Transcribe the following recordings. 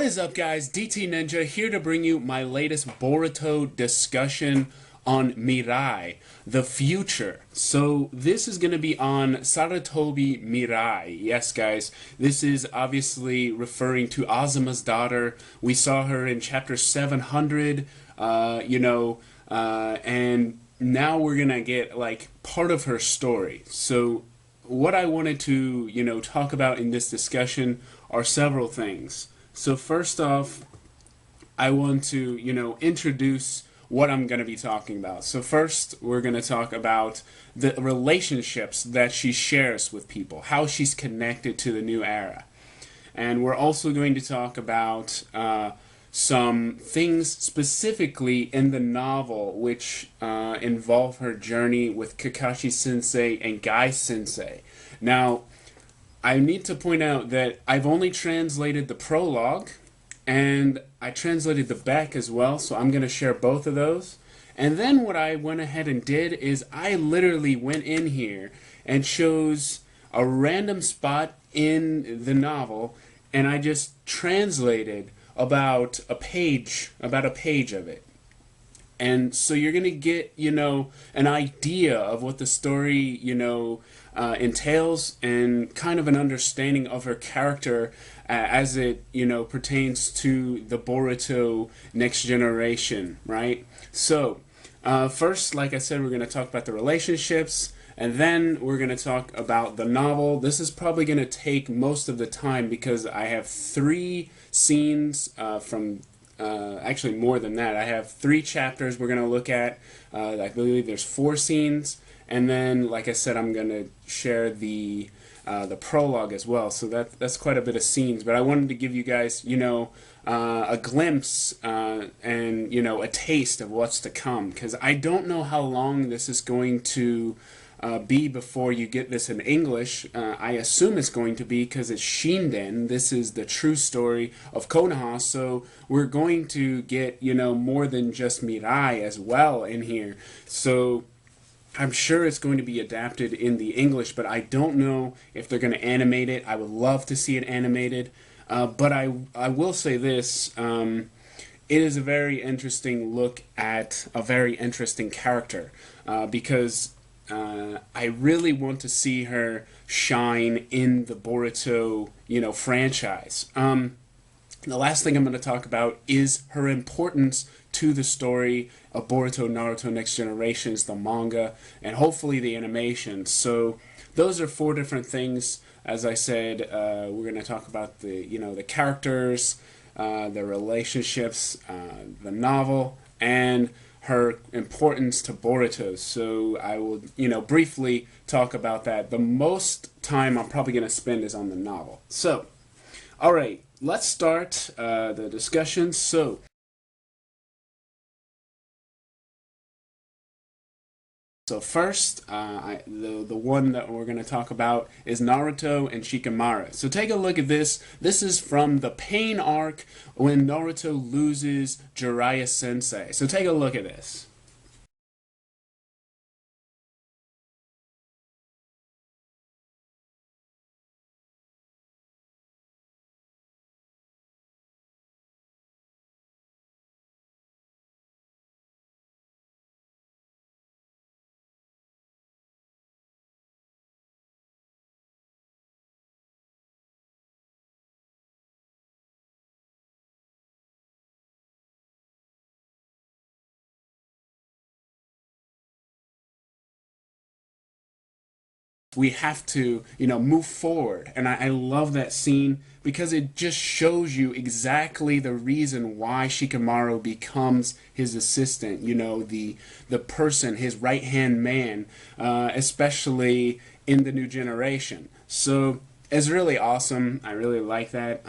What is up, guys? DT Ninja here to bring you my latest Boruto discussion on Mirai, the future. So this is going to be on Sarutobi Mirai. Yes, guys, this is obviously referring to Azuma's daughter. We saw her in chapter 700, and now we're going to get like part of her story. So what I wanted to, talk about in this discussion are several things. So first off, I want to, introduce what I'm going to be talking about. So first, we're going to talk about the relationships that she shares with people, how she's connected to the new era. And we're also going to talk about some things specifically in the novel which involve her journey with Kakashi Sensei and Guy Sensei. Now, I need to point out that I've only translated the prologue, and I translated the back as well, so I'm going to share both of those. And then what I went ahead and did is I literally went in here and chose a random spot in the novel, and I just translated about a page of it. And so you're going to get, an idea of what the story, entails, and kind of an understanding of her character as it, pertains to the Boruto Next Generation, right? So, first, like I said, we're going to talk about the relationships, and then we're going to talk about the novel. This is probably going to take most of the time because I have 3 scenes actually more than that. I have 3 chapters we're going to look at. I believe there's 4 scenes, and then, like I said, I'm going to share the prologue as well. So that's quite a bit of scenes. But I wanted to give you guys, a glimpse and a taste of what's to come, because I don't know how long this is going to be before you get this in English. I assume it's going to be because it's Shinden. This is the true story of Konoha, so we're going to get, more than just Mirai as well in here. So I'm sure it's going to be adapted in the English, but I don't know if they're going to animate it. I would love to see it animated, but I will say this. It is a very interesting look at a very interesting character, because I really want to see her shine in the Boruto, franchise. The last thing I'm going to talk about is her importance to the story of Boruto Naruto Next Generations, the manga, and hopefully the animation. So those are 4 different things. As I said, we're going to talk about the characters, the relationships, the novel, and her importance to Boruto. So I will, briefly talk about that. The most time I'm probably going to spend is on the novel. So, all right, let's start the discussion. So first, the one that we're going to talk about is Naruto and Shikamaru. So take a look at this. This is from the Pain arc when Naruto loses Jiraiya Sensei. So take a look at this. We have to, move forward. And I love that scene because it just shows you exactly the reason why Shikamaru becomes his assistant, the person, his right-hand man, especially in the new generation. So it's really awesome. I really like that.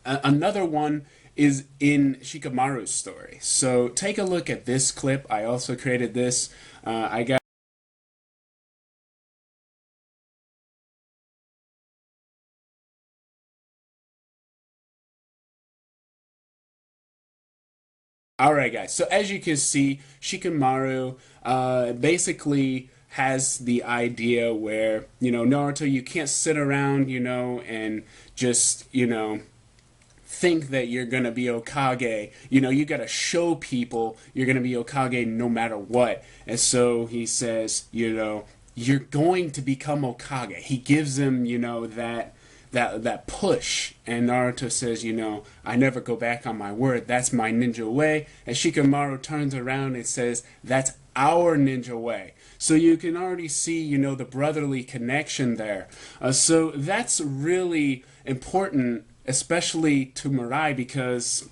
Another one is in Shikamaru's story. So take a look at this clip. I also created this. I got Alright, guys, so as you can see, Shikamaru basically has the idea where, Naruto, you can't sit around, and just, think that you're gonna be Hokage. You know, you gotta show people you're gonna be Hokage no matter what. And so he says, you know, you're going to become Hokage. He gives him, you know, that push. And Naruto says, you know, I never go back on my word. That's my ninja way. And Shikamaru turns around and says, that's our ninja way. So you can already see, you know, the brotherly connection there. So that's really important, especially to Mirai, because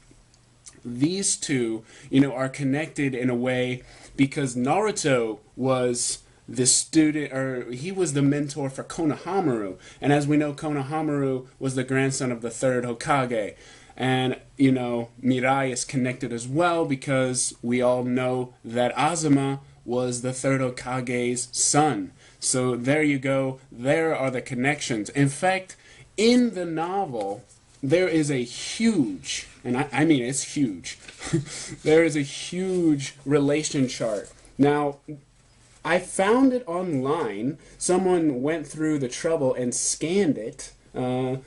these two, you know, are connected in a way because Naruto was the student, or he was the mentor for Konohamaru. And as we know, Konohamaru was the grandson of the third Hokage. And, you know, Mirai is connected as well because we all know that Azuma was the third Hokage's son. So there you go. There are the connections. In fact, in the novel, there is a huge, and I mean it's huge, there is a huge relation chart. Now, I found it online. Someone went through the trouble and scanned it. And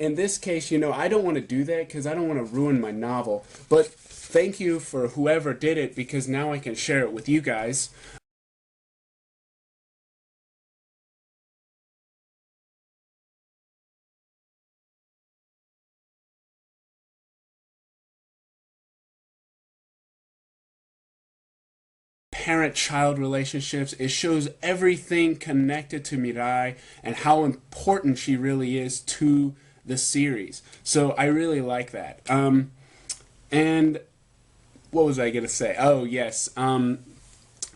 in this case, you know, I don't want to do that because I don't want to ruin my novel. But thank you for whoever did it because now I can share it with you guys. Parent-child relationships. It shows everything connected to Mirai and how important she really is to the series. So I really like that. And what was I going to say? Oh, yes.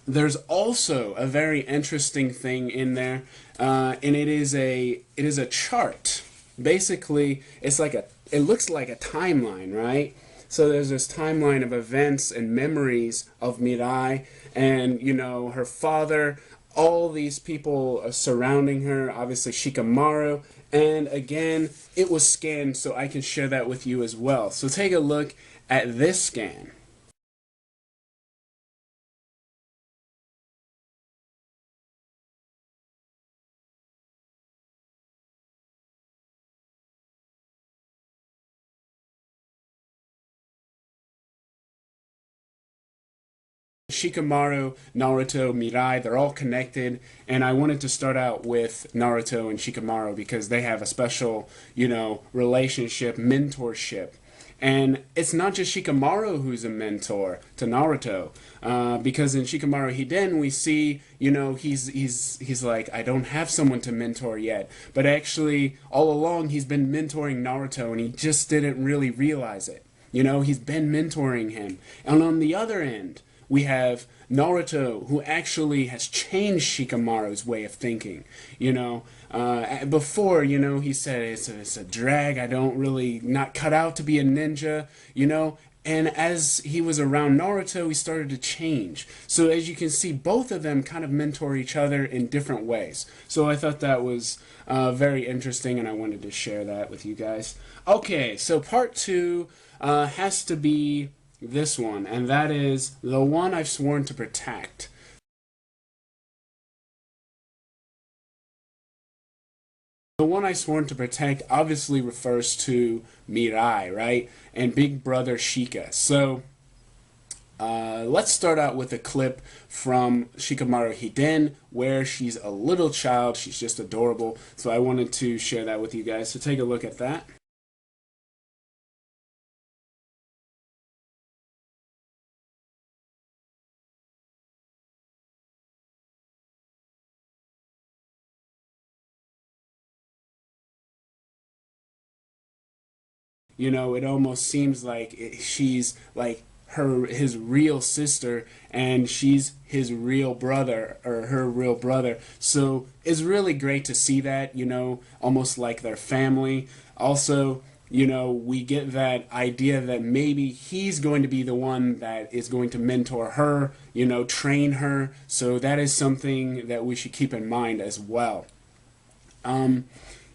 There's also a very interesting thing in there, and it is a chart. Basically, it looks like a timeline, right? So there's this timeline of events and memories of Mirai, and you know her father, all these people surrounding her. Obviously Shikamaru, and again, it was scanned, so I can share that with you as well. So take a look at this scan. Shikamaru, Naruto, Mirai, they're all connected, and I wanted to start out with Naruto and Shikamaru because they have a special, you know, relationship, mentorship. And it's not just Shikamaru who's a mentor to Naruto, because in Shikamaru Hiden we see, you know, he's like, I don't have someone to mentor yet, but actually all along he's been mentoring Naruto, and he just didn't really realize it. You know, he's been mentoring him, and on the other end we have Naruto, who actually has changed Shikamaru's way of thinking. You know, before, you know, he said it's a drag. I don't really not cut out to be a ninja. You know, and as he was around Naruto, he started to change. So as you can see, both of them kind of mentor each other in different ways. So I thought that was very interesting, and I wanted to share that with you guys. Okay, so part two has to be this one, and that is the one I've sworn to protect. The one I sworn to protect obviously refers to Mirai, right? And Big Brother Shika. So let's start out with a clip from Shikamaru Hiden where she's a little child. She's just adorable. So I wanted to share that with you guys. So take a look at that. You know, it almost seems like she's like his real sister, and she's his real brother, or her real brother. So it's really great to see that, you know, almost like their family. Also, you know, we get that idea that maybe he's going to be the one that is going to mentor her, you know, train her. So that is something that we should keep in mind as well.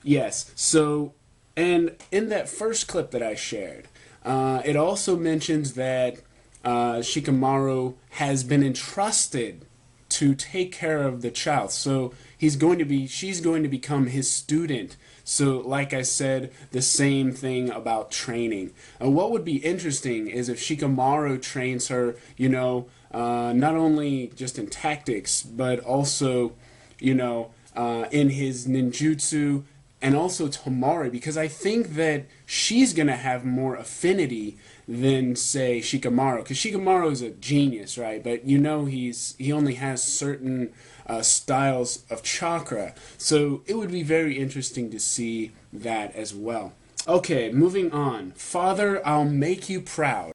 Yes, so, and in that first clip that I shared, it also mentions that Shikamaru has been entrusted to take care of the child. So she's going to become his student. So, like I said, the same thing about training. What would be interesting is if Shikamaru trains her, not only just in tactics, but also, in his ninjutsu, and also Tomari, because I think that she's going to have more affinity than, say, Shikamaru, because Shikamaru is a genius, right? But he only has certain styles of chakra, so it would be very interesting to see that as well. Okay, moving on. Father, I'll make you proud.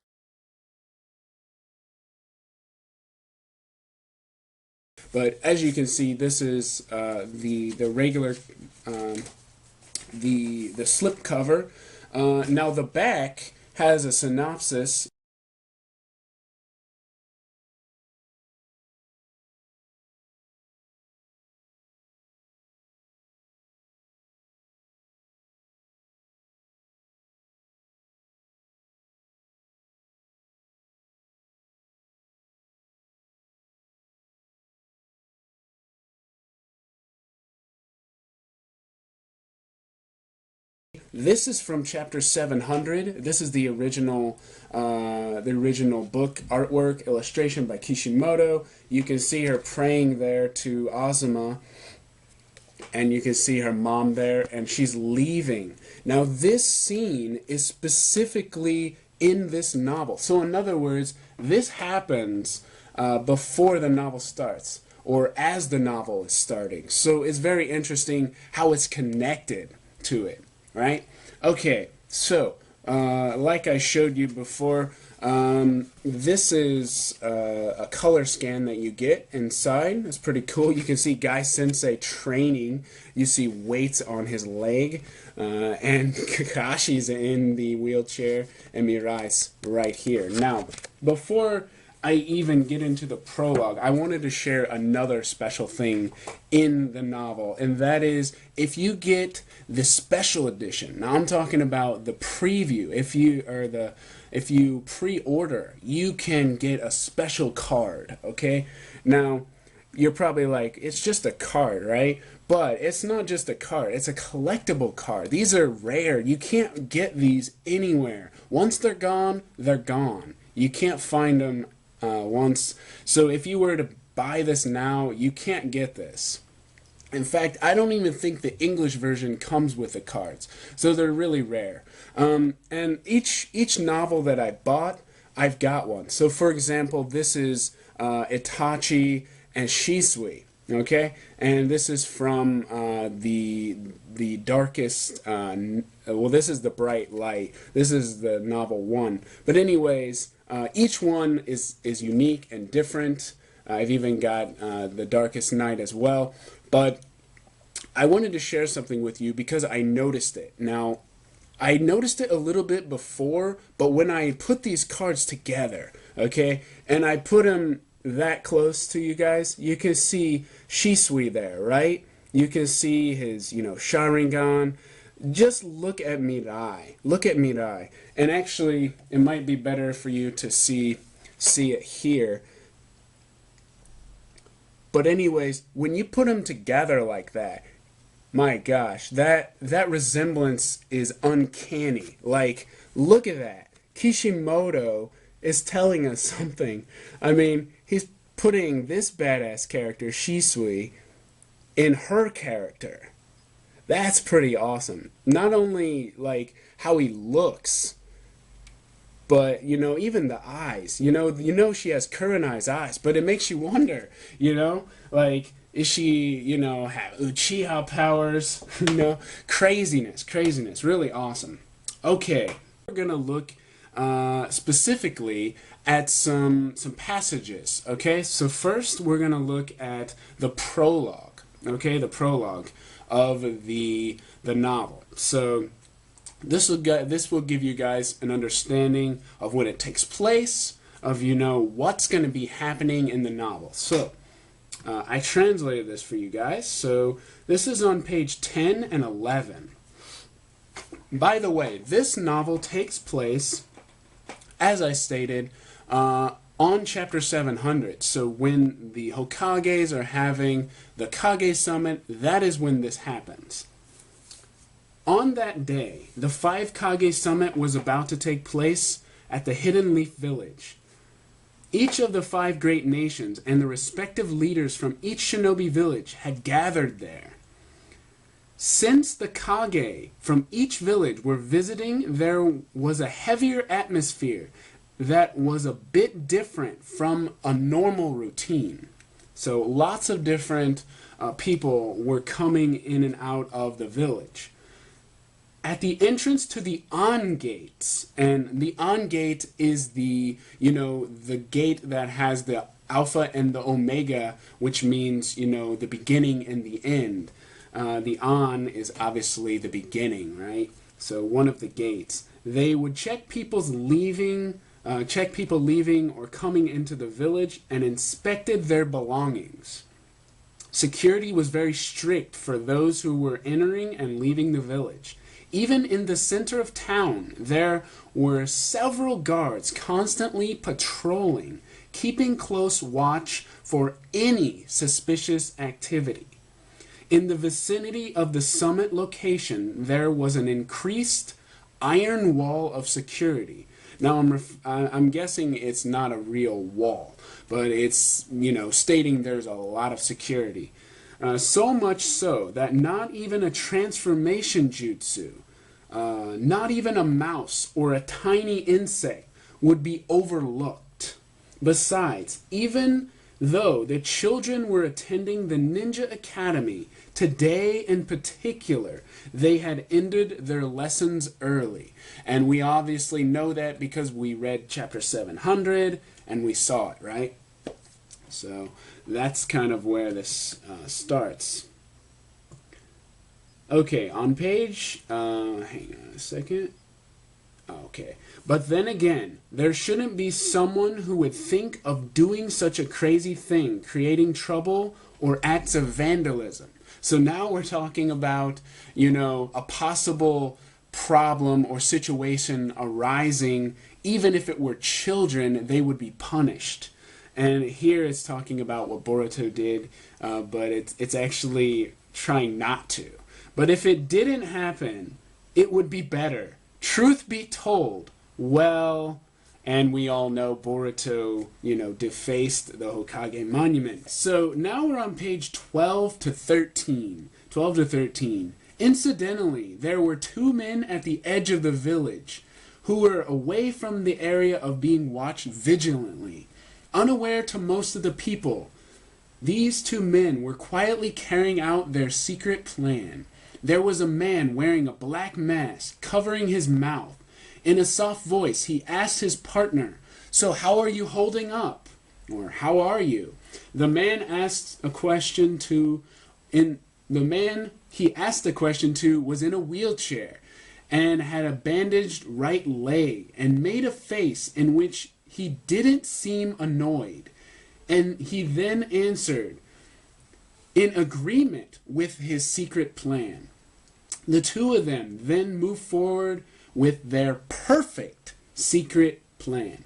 But as you can see, this is the regular the slip cover. Now the back has a synopsis. This is from chapter 700. This is the original book artwork illustration by Kishimoto. You can see her praying there to Azuma, and you can see her mom there, and she's leaving. Now this scene is specifically in this novel. So in other words, this happens before the novel starts, or as the novel is starting. So it's very interesting how it's connected to it. Right? Okay, so like I showed you before, this is a color scan that you get inside. It's pretty cool. You can see Guy Sensei training. You see weights on his leg, and Kakashi's in the wheelchair, and Mirai's right here. Now, before I even get into the prologue, I wanted to share another special thing in the novel, and that is if you get the special edition. Now I'm talking about the preview. If you pre-order, you can get a special card, okay? Now, you're probably like, it's just a card, right? But it's not just a card, it's a collectible card. These are rare. You can't get these anywhere. Once they're gone, they're gone. You can't find them once. So if you were to buy this now, you can't get this. In fact, I don't even think the English version comes with the cards. So they're really rare. And each novel that I bought, I've got one. So for example, this is Itachi and Shisui. Okay, and this is from the darkest. Well, this is the bright light. This is the novel 1. But anyways, each one is unique and different. I've even got the Darkest Night as well. But I wanted to share something with you because I noticed it. Now, I noticed it a little bit before, but when I put these cards together, okay, and I put them that close to you guys, you can see Shisui there, right? You can see his, Sharingan. Just look at Mirai. Look at Mirai. And actually, it might be better for you to see it here. But anyways, when you put them together like that, my gosh, that resemblance is uncanny. Like, look at that. Kishimoto is telling us something. I mean, he's putting this badass character, Shisui, in her character. That's pretty awesome. Not only like how he looks, but even the eyes. She has Kurenai's eyes, but it makes you wonder. Like, is she have Uchiha powers? Craziness. Really awesome. Okay, we're gonna look specifically at some passages. Okay, so first we're gonna look at the prologue. Okay, the prologue of the novel. So this will give you guys an understanding of when it takes place, of what's going to be happening in the novel. So I translated this for you guys. So this is on page 10 and 11. By the way, this novel takes place, as I stated, on around chapter 700. So when the Hokages are having the Kage Summit, that is when this happens. On that day, the 5 Kage Summit was about to take place at the Hidden Leaf Village. Each of the 5 great nations and the respective leaders from each shinobi village had gathered there. Since the Kage from each village were visiting, there was a heavier atmosphere that was a bit different from a normal routine. So lots of different people were coming in and out of the village. At the entrance to the On gates, and the On gate is the, the gate that has the Alpha and the Omega, which means, the beginning and the end. The On is obviously the beginning, right? So one of the gates. They would check people leaving or coming into the village and inspected their belongings. Security was very strict for those who were entering and leaving the village. Even in the center of town, there were several guards constantly patrolling, keeping close watch for any suspicious activity. In the vicinity of the summit location, there was an increased iron wall of security. Now, I'm guessing it's not a real wall, but it's, stating there's a lot of security. So much so that not even a transformation jutsu, not even a mouse or a tiny insect would be overlooked. Besides, even though the children were attending the Ninja Academy, today in particular, they had ended their lessons early. And we obviously know that because we read chapter 700 and we saw it, right? So that's kind of where this starts. Okay, on page, hang on a second. Okay, but then again, there shouldn't be someone who would think of doing such a crazy thing, creating trouble or acts of vandalism. So now we're talking about, a possible problem or situation arising. Even if it were children, they would be punished. And here it's talking about what Boruto did, but it's actually trying not to. But if it didn't happen, it would be better. Truth be told, well, and we all know Boruto, defaced the Hokage monument. So now we're on page 12 to 13. 12 to 13. Incidentally, there were 2 men at the edge of the village who were away from the area of being watched vigilantly, unaware to most of the people. These 2 men were quietly carrying out their secret plan. There was a man wearing a black mask, covering his mouth. In a soft voice, he asked his partner, "So how are you holding up?" Or, "How are you?" The man asked a question to, he asked the question to was in a wheelchair and had a bandaged right leg and made a face in which he didn't seem annoyed. And he then answered, in agreement with his secret plan. The 2 of them then moved forward with their perfect secret plan.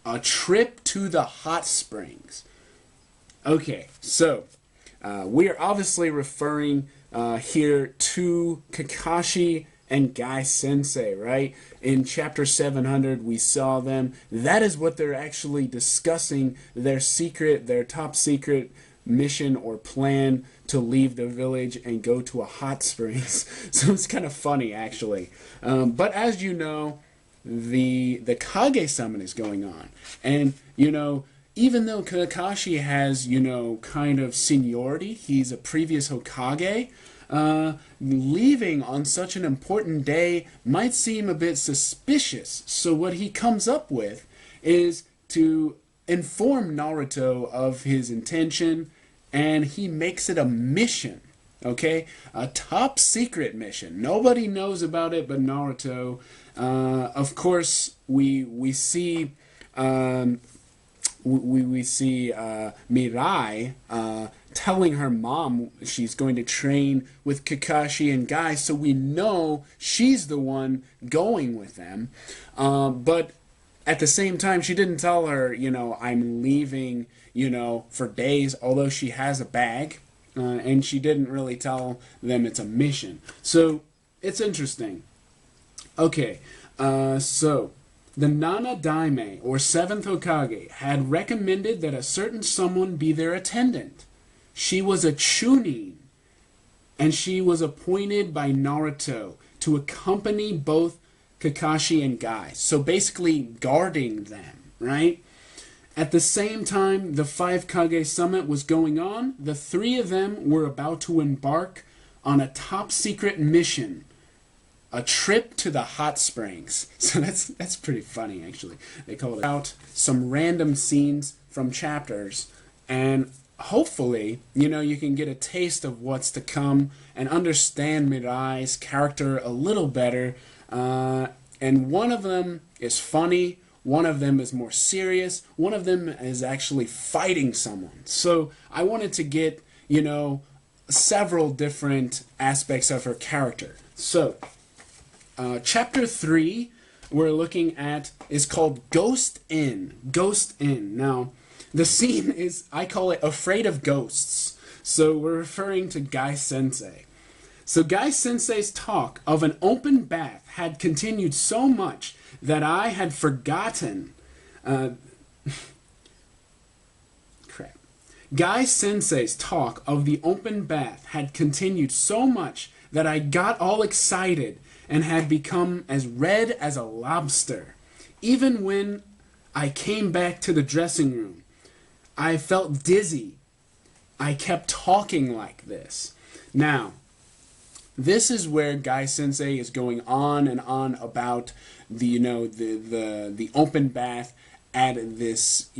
A trip to the hot springs. Okay, so we are obviously referring here to Kakashi and Guy Sensei, right? In chapter 700, we saw them. That is what they're actually discussing, their top secret mission or plan to leave the village and go to a hot springs. So it's kind of funny, actually. But as you know, the Kage Summit is going on. And, even though Kakashi has, kind of seniority, he's a previous Hokage, leaving on such an important day might seem a bit suspicious. So what he comes up with is to inform Naruto of his intention, and he makes it a mission, okay? A top secret mission. Nobody knows about it but Naruto. Of course, we see Mirai telling her mom she's going to train with Kakashi and Guy, so we know she's the one going with them. But at the same time, she didn't tell her, I'm leaving, for days, although she has a bag. And she didn't really tell them it's a mission. So, it's interesting. Okay, so the Nana Daime, or seventh Hokage, had recommended that a certain someone be their attendant. She was a Chunin, and she was appointed by Naruto to accompany both Kakashi and Guy. So basically guarding them, right? At the same time the Five Kage Summit was going on, the three of them were about to embark on a top secret mission. A trip to the hot springs. So that's pretty funny, actually. They call it out some random scenes from chapters, and hopefully, you can get a taste of what's to come and understand Mirai's character a little better. And one of them is funny, one of them is more serious, one of them is actually fighting someone. So I wanted to get, several different aspects of her character. So, Chapter 3 we're looking at is called Ghost Inn. Ghost Inn. Now, the scene is, I call it Afraid of Ghosts. So we're referring to Guy Sensei. So Guy Sensei's talk of an open bath had continued so much that I had forgotten. Crap. Guy Sensei's talk of the open bath had continued so much that I got all excited and had become as red as a lobster. Even when I came back to the dressing room, I felt dizzy. I kept talking like this. Now, this is where Guy Sensei is going on and on about the the open bath at this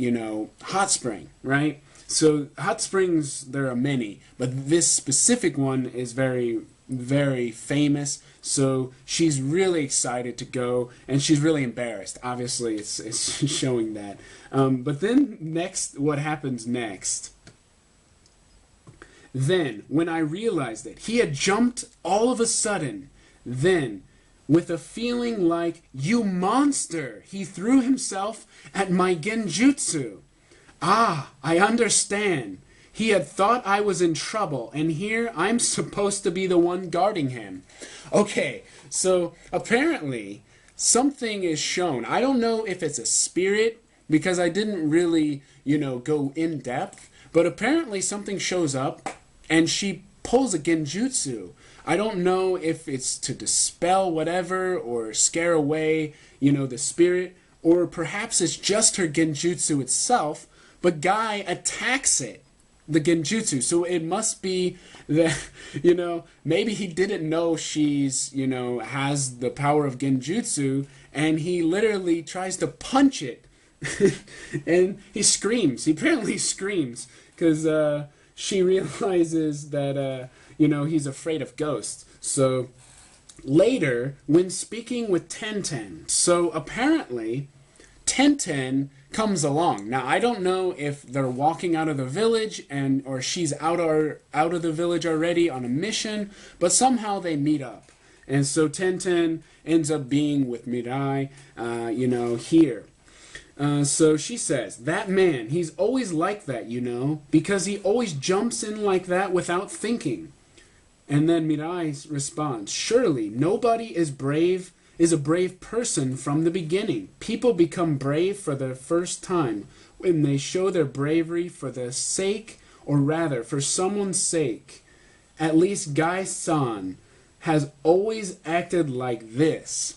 hot spring, right? So hot springs, there are many, but this specific one is very, very famous. So she's really excited to go, and she's really embarrassed. Obviously, it's showing that. But then next, what happens next? Then, when I realized it, he had jumped all of a sudden. Then, with a feeling like, "You monster!" he threw himself at my genjutsu. Ah, I understand. He had thought I was in trouble, and here I'm supposed to be the one guarding him. Okay, so apparently something is shown. I don't know if it's a spirit, because I didn't really, go in depth, but apparently something shows up, and she pulls a genjutsu. I don't know if it's to dispel whatever, or scare away, the spirit, or perhaps it's just her genjutsu itself, but Guy attacks it. The genjutsu. So it must be that, maybe he didn't know she's, has the power of genjutsu, and he literally tries to punch it. And he screams. He apparently screams, because she realizes that, he's afraid of ghosts. So later, when speaking with Tenten, so apparently Tenten comes along. Now, I don't know if they're walking out of the village or she's out of the village already on a mission, but somehow they meet up. And so Tenten ends up being with Mirai, here. So she says, "That man, he's always like that, because he always jumps in like that without thinking." And then Mirai responds, "Surely nobody is a brave person from the beginning. People become brave for the first time when they show their bravery for the sake, or rather, for someone's sake. At least Guy-san has always acted like this."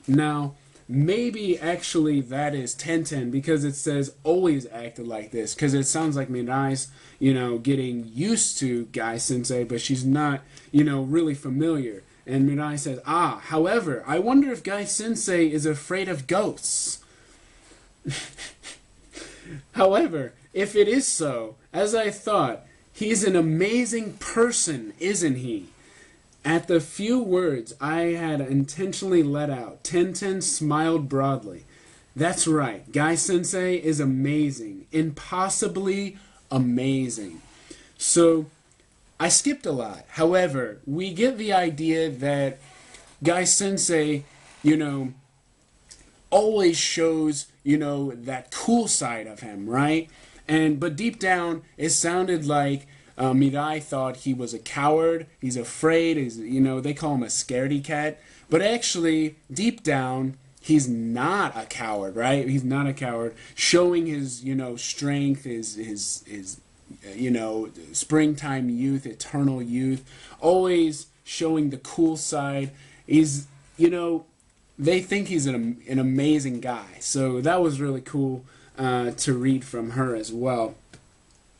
Now, maybe actually that is Tenten, because it says always acted like this, because it sounds like Mirai's, getting used to Guy Sensei, but she's not, really familiar. And Mirai says, however, I wonder if Guy Sensei is afraid of ghosts. However, if it is so, as I thought, he's an amazing person, isn't he? At the few words I had intentionally let out, Tenten smiled broadly. That's right, Guy Sensei is amazing, impossibly amazing. So, I skipped a lot. However, we get the idea that Guy Sensei, always shows, that cool side of him, right? But deep down, it sounded like Mirai thought he was a coward. He's afraid. They call him a scaredy cat. But actually, deep down, he's not a coward, right? He's not a coward. Showing his, strength, his springtime youth, eternal youth. Always showing the cool side. He's, they think he's an amazing guy. So that was really cool to read from her as well.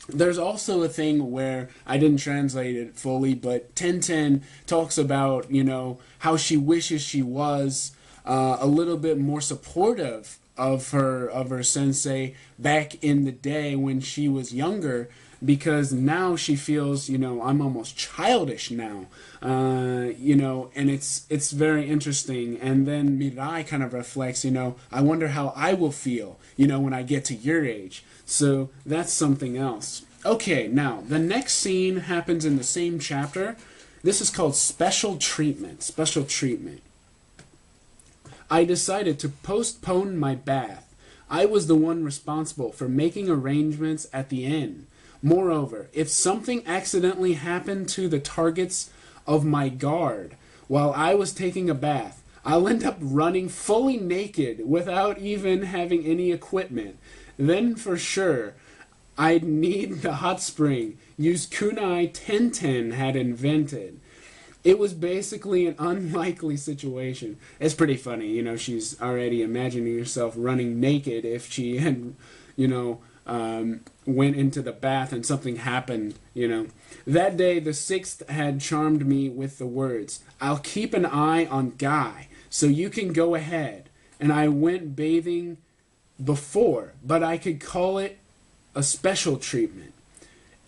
There's also a thing where I didn't translate it fully, but Tenten talks about, how she wishes she was a little bit more supportive of her sensei back in the day when she was younger, because now she feels, I'm almost childish now, and it's very interesting. And then Mirai kind of reflects, I wonder how I will feel, when I get to your age. So that's something else. Okay, now the next scene happens in the same chapter. This is called Special Treatment. Special Treatment. I decided to postpone my bath. I was the one responsible for making arrangements at the inn. Moreover, if something accidentally happened to the targets of my guard while I was taking a bath, I'll end up running fully naked without even having any equipment. Then for sure, I'd need the hot spring used Kunai Tenten had invented. It was basically an unlikely situation. It's pretty funny, she's already imagining herself running naked if she had, went into the bath and something happened, That day, the sixth had charmed me with the words, I'll keep an eye on Guy, so you can go ahead. And I went bathing before, but I could call it a special treatment.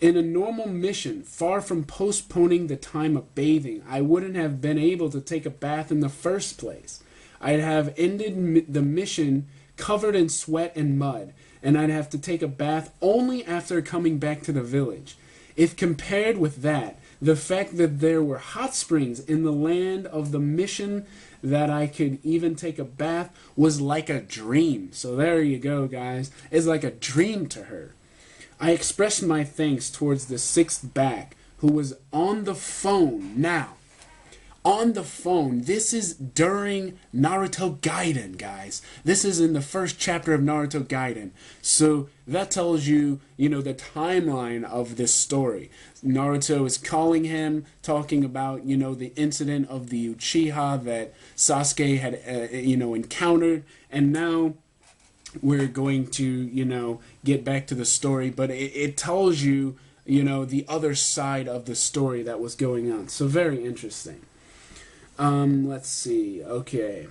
In a normal mission, far from postponing the time of bathing, I wouldn't have been able to take a bath in the first place. I'd have ended the mission covered in sweat and mud, and I'd have to take a bath only after coming back to the village. If compared with that, the fact that there were hot springs in the land of the mission that I could even take a bath was like a dream. So there you go, guys. It's like a dream to her. I expressed my thanks towards the sixth back, who was on the phone now. On the phone. This is during Naruto Gaiden, guys. This is in the first chapter of Naruto Gaiden. So that tells you, the timeline of this story. Naruto is calling him, talking about, the incident of the Uchiha that Sasuke had, encountered. And now we're going to, get back to the story. But it tells you, the other side of the story that was going on. So very interesting. Let's see. Okay.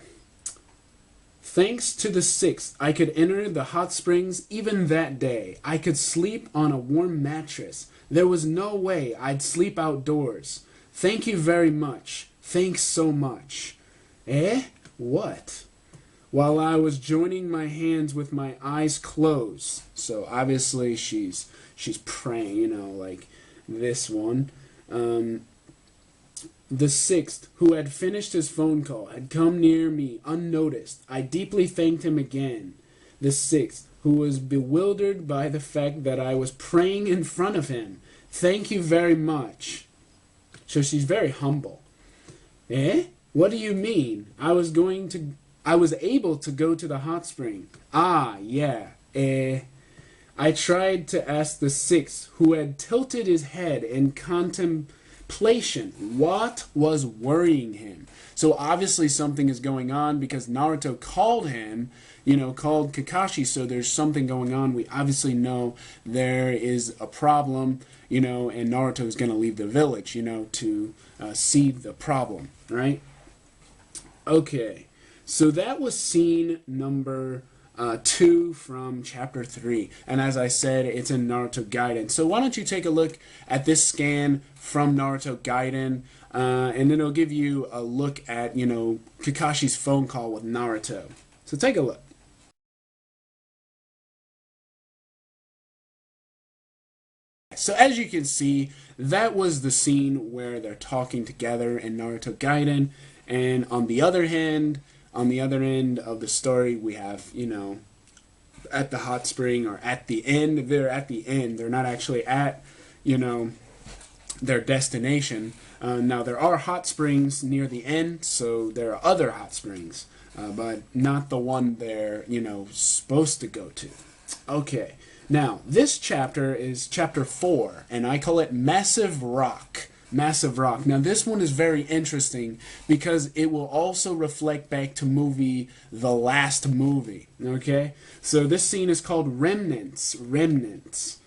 Thanks to the sixth, I could enter the hot springs even that day. I could sleep on a warm mattress. There was no way I'd sleep outdoors. Thank you very much. Thanks so much. Eh? What? While I was joining my hands with my eyes closed. So obviously she's praying, like this one. The sixth, who had finished his phone call, had come near me unnoticed. I deeply thanked him again. The sixth, who was bewildered by the fact that I was praying in front of him. Thank you very much. So she's very humble. Eh? What do you mean? I was able to go to the hot spring. Ah, yeah. I tried to ask the sixth, who had tilted his head in contemplation, what was worrying him. So obviously something is going on because Naruto called him, called Kakashi, so there's something going on. We obviously know there is a problem, and Naruto is going to leave the village, to see the problem, right? Okay, so that was scene number 2 from chapter 3, and as I said, it's in Naruto Gaiden. So why don't you take a look at this scan from Naruto Gaiden, and then it'll give you a look at, Kakashi's phone call with Naruto. So take a look. So as you can see, that was the scene where they're talking together in Naruto Gaiden, and on the other hand, On the other end of the story, we have, you know, at the hot spring, or at the end. They're at the end. They're not actually at, you know, their destination. Now, there are hot springs near the end, so there are other hot springs, but not the one they're, you know, supposed to go to. Okay, now, this chapter is chapter 4, and I call it Massive Rock. Massive Rock. Now, this one is very interesting because it will also reflect back to movie The Last Movie, okay? So this scene is called Remnants. Remnants.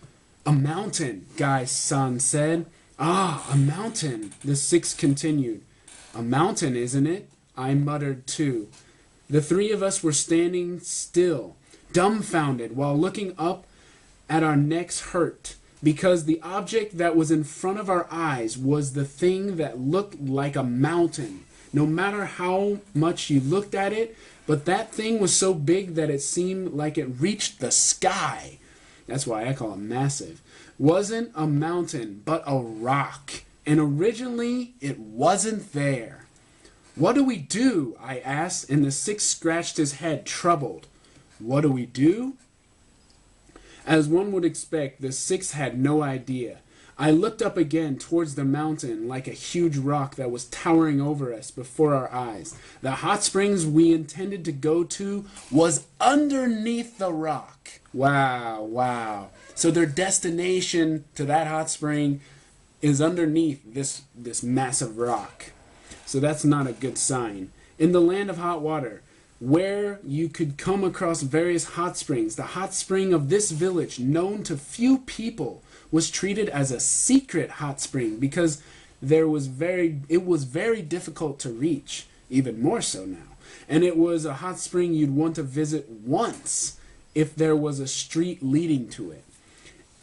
A mountain, Guy-san said. Ah, a mountain, the six continued. A mountain, isn't it? I muttered too. The three of us were standing still, dumbfounded, while looking up at our necks hurt, because the object that was in front of our eyes was the thing that looked like a mountain, no matter how much you looked at it, but that thing was so big that it seemed like it reached the sky. That's why I call it massive. Wasn't a mountain, but a rock. And originally, it wasn't there. What do we do? I asked, and the sixth scratched his head, troubled. What do we do? As one would expect, the sixth had no idea. I looked up again towards the mountain like a huge rock that was towering over us before our eyes. The hot springs we intended to go to was underneath the rock. Wow, wow. So their destination to that hot spring is underneath this massive rock. So that's not a good sign. In the land of hot water, where you could come across various hot springs, the hot spring of this village, known to few people, was treated as a secret hot spring because it was very difficult to reach, even more so now. And it was a hot spring you'd want to visit once if there was a street leading to it.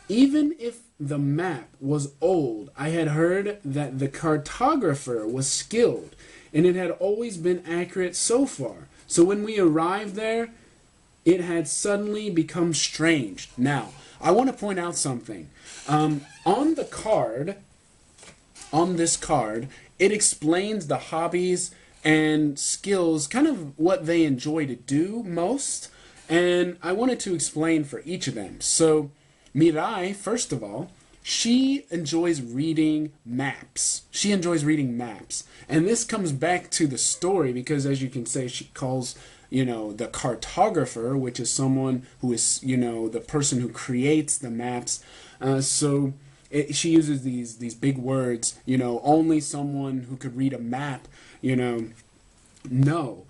Even if the map was old, I had heard that the cartographer was skilled, and it had always been accurate so far. So when we arrived there, it had suddenly become strange. Now, I want to point out something. On this card, it explains the hobbies and skills, kind of what they enjoy to do most, and I wanted to explain for each of them. So, Mirai, first of all, she enjoys reading maps. She enjoys reading maps. And this comes back to the story because, as you can say, she calls, you know, the cartographer, which is someone who is, you know, the person who creates the maps. She uses these big words, you know, only someone who could read a map, you know, no.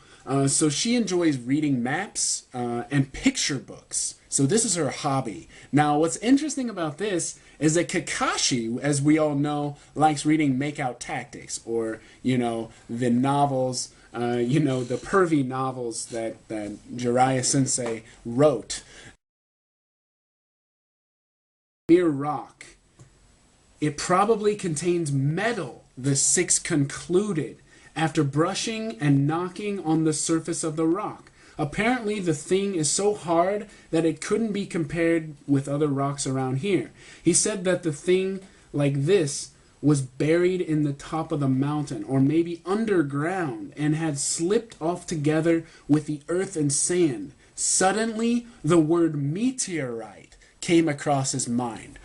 So she enjoys reading maps and picture books. So this is her hobby. Now, what's interesting about this is that Kakashi, as we all know, likes reading Make-Out Tactics, or, you know, the novels, you know, the pervy novels that Jiraiya-sensei wrote. Mere rock. It probably contains metal, the six concluded, after brushing and knocking on the surface of the rock. Apparently the thing is so hard that it couldn't be compared with other rocks around here. He said that the thing like this was buried in the top of the mountain, or maybe underground, and had slipped off together with the earth and sand. Suddenly, the word meteorite came across his mind.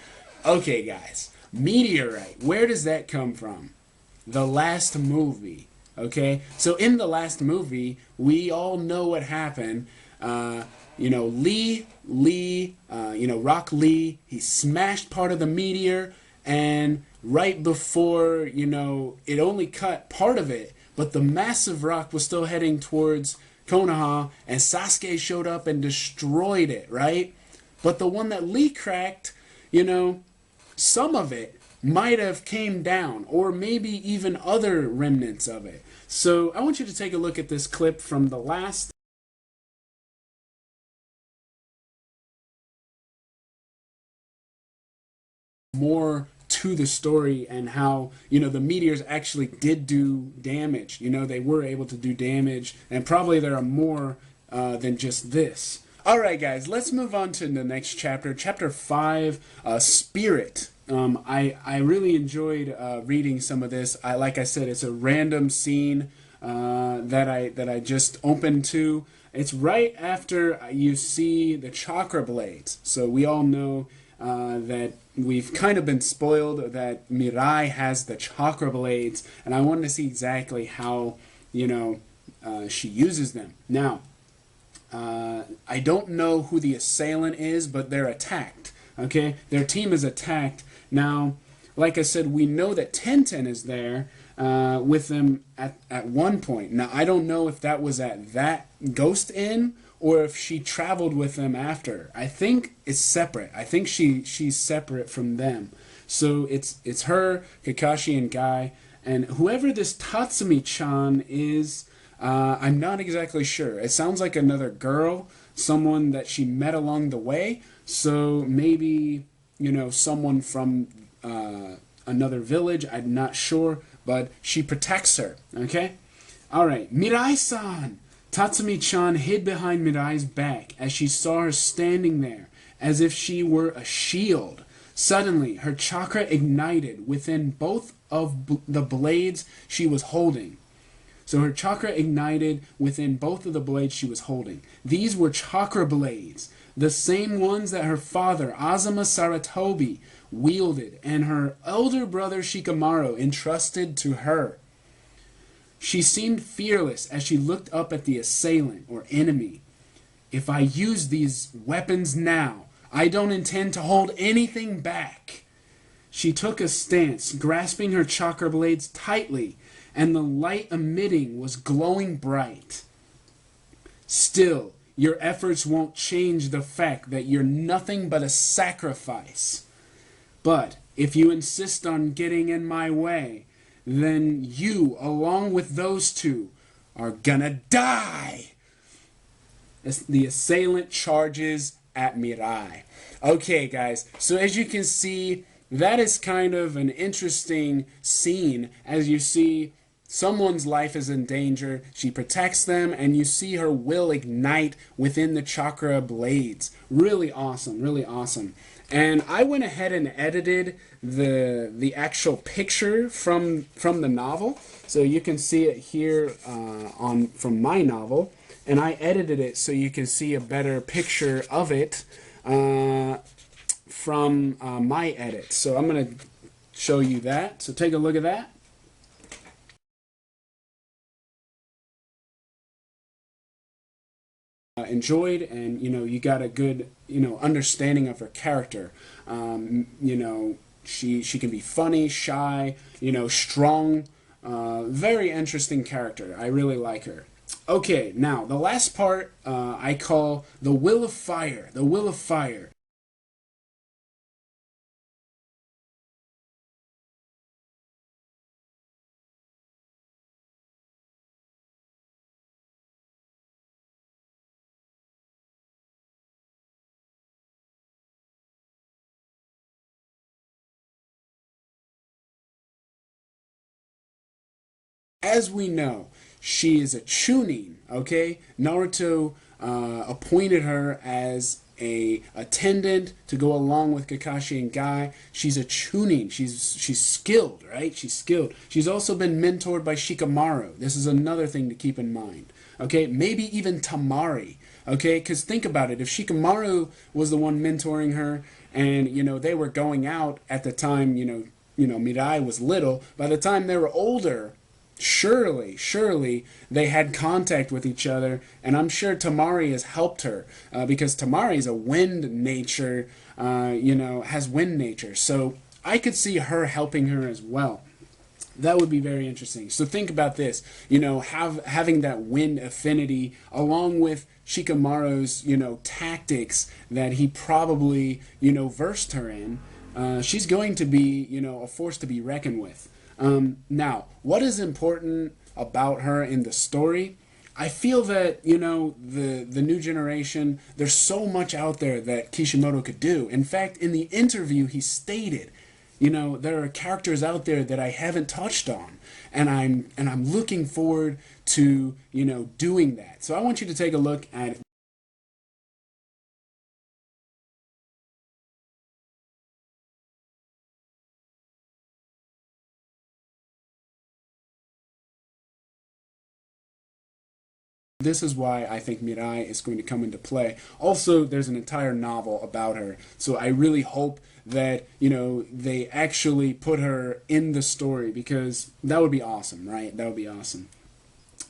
Okay, guys, meteorite, where does that come from? The Last Movie. Okay, so in the last movie, we all know what happened. You know, Rock Lee, he smashed part of the meteor, and right before, you know, it only cut part of it, but the massive rock was still heading towards Konoha, and Sasuke showed up and destroyed it, right? But the one that Lee cracked, you know, some of it might have came down, or maybe even other remnants of it. So I want you to take a look at this clip from the last more to the story, and how, you know, the meteors actually did do damage. You know, they were able to do damage, and probably there are more than just this. Alright guys, let's move on to the next chapter, chapter 5, Spirit. I really enjoyed reading some of this. Like I said, it's a random scene that I just opened to. It's right after you see the chakra blades. So we all know that we've kind of been spoiled that Mirai has the chakra blades, and I wanted to see exactly how she uses them. Now, I don't know who the assailant is, but they're attacked. Okay, their team is attacked. Now, like I said, we know that Tenten is there with them at one point. Now, I don't know if that was at that Ghost Inn or if she traveled with them after. I think it's separate. I think she's separate from them. So it's her, Kakashi, and Guy, and whoever this Tatsumi-chan is. I'm not exactly sure. It sounds like another girl, someone that she met along the way. So maybe, someone from another village. I'm not sure, but she protects her. Okay? Alright, Mirai-san! Tatsumi-chan hid behind Mirai's back as she saw her standing there, as if she were a shield. Suddenly, her chakra ignited within both of the blades she was holding. So her chakra ignited within both of the blades she was holding. These were chakra blades, the same ones that her father, Azuma Sarutobi, wielded, and her elder brother Shikamaru entrusted to her. She seemed fearless as she looked up at the assailant, or enemy. If I use these weapons now, I don't intend to hold anything back. She took a stance, grasping her chakra blades tightly, and the light emitting was glowing bright. Still, your efforts won't change the fact that you're nothing but a sacrifice. But if you insist on getting in my way, then you, along with those two, are gonna die. As the assailant charges at Mirai. Okay, guys, so as you can see, that is kind of an interesting scene as you see someone's life is in danger, she protects them, and you see her will ignite within the chakra blades. Really awesome, really awesome. And I went ahead and edited the actual picture from the novel, so you can see it here from my novel, and I edited it so you can see a better picture of it from my edit. So I'm gonna show you that. So take a look at that. Enjoyed, and you got a good understanding of her character. She can be funny, shy, strong, very interesting character. I really like her. Okay, now the last part I call the will of fire. The will of fire. As we know, she is a chunin, okay? Naruto appointed her as a attendant to go along with Kakashi and Guy. She's a chunin. She's skilled, right? She's skilled. She's also been mentored by Shikamaru. This is another thing to keep in mind. Okay? Maybe even Tamari. Okay? Because think about it. If Shikamaru was the one mentoring her and, they were going out at the time, Mirai was little, by the time they were older, surely they had contact with each other, and I'm sure Tamari has helped her because Tamari is a wind nature, has wind nature. So I could see her helping her as well. That would be very interesting. So think about this, having that wind affinity along with Shikamaru's, tactics that he probably, versed her in. She's going to be, a force to be reckoned with. Now, what is important about her in the story? I feel that, the new generation, there's so much out there that Kishimoto could do. In fact, in the interview, he stated, there are characters out there that I haven't touched on, and I'm looking forward to, doing that. So I want you to take a look at This is why I think Mirai is going to come into play. Also, there's an entire novel about her, so I really hope that, you know, they actually put her in the story, because that would be awesome, right? That would be awesome.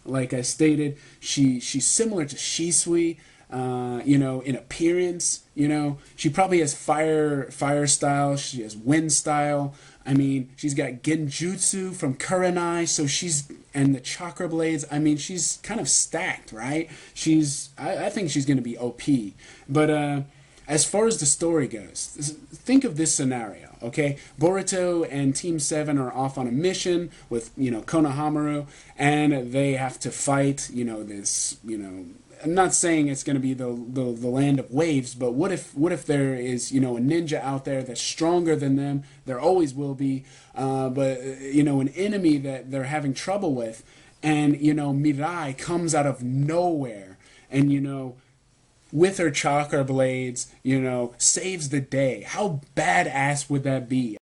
Like I stated, she's similar to Shisui, you know, in appearance. You know, she probably has fire style. She has wind style. I mean, she's got genjutsu from Kurenai, so she's, and the chakra blades. I mean, she's kind of stacked, right? I think she's gonna be OP. But as far as the story goes, think of this scenario, okay? Boruto and Team 7 are off on a mission with, you know, Konohamaru, and they have to fight, you know, this, you know, I'm not saying it's going to be the land of waves, but what if there is, you know, a ninja out there that's stronger than them? There always will be, but you know, an enemy that they're having trouble with, and you know, Mirai comes out of nowhere, and you know, with her chakra blades, you know, saves the day. How badass would that be?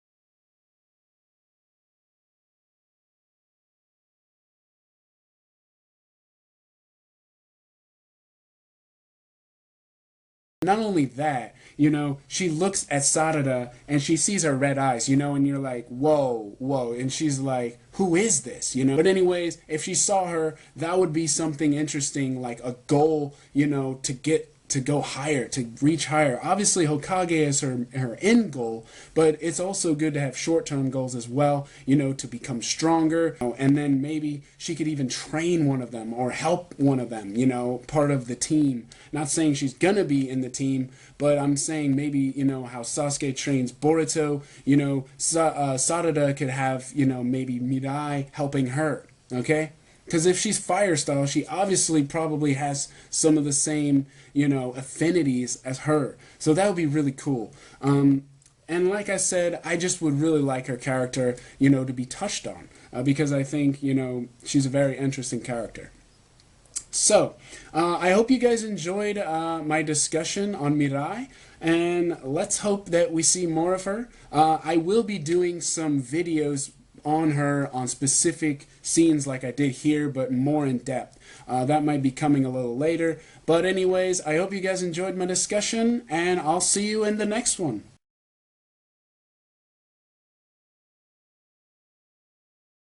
Not only that, you know, she looks at Sarada and she sees her red eyes, you know, and you're like, whoa, whoa. And she's like, who is this, you know? But, anyways, if she saw her, that would be something interesting, like a goal, you know, to go higher, to reach higher. Obviously, Hokage is her end goal, but it's also good to have short-term goals as well, you know, to become stronger. You know, and then maybe she could even train one of them or help one of them, you know, part of the team. Not saying she's gonna be in the team, but I'm saying maybe, you know, how Sasuke trains Boruto, you know, Sarada could have, you know, maybe Mirai helping her, okay? Because if she's fire style, she obviously probably has some of the same, you know, affinities as her. So that would be really cool. And like I said, I just would really like her character, you know, to be touched on. Because I think, you know, she's a very interesting character. So, I hope you guys enjoyed my discussion on Mirai, and let's hope that we see more of her. I will be doing some videos on her on specific scenes like I did here, but more in depth. That might be coming a little later. But anyways, I hope you guys enjoyed my discussion, and I'll see you in the next one.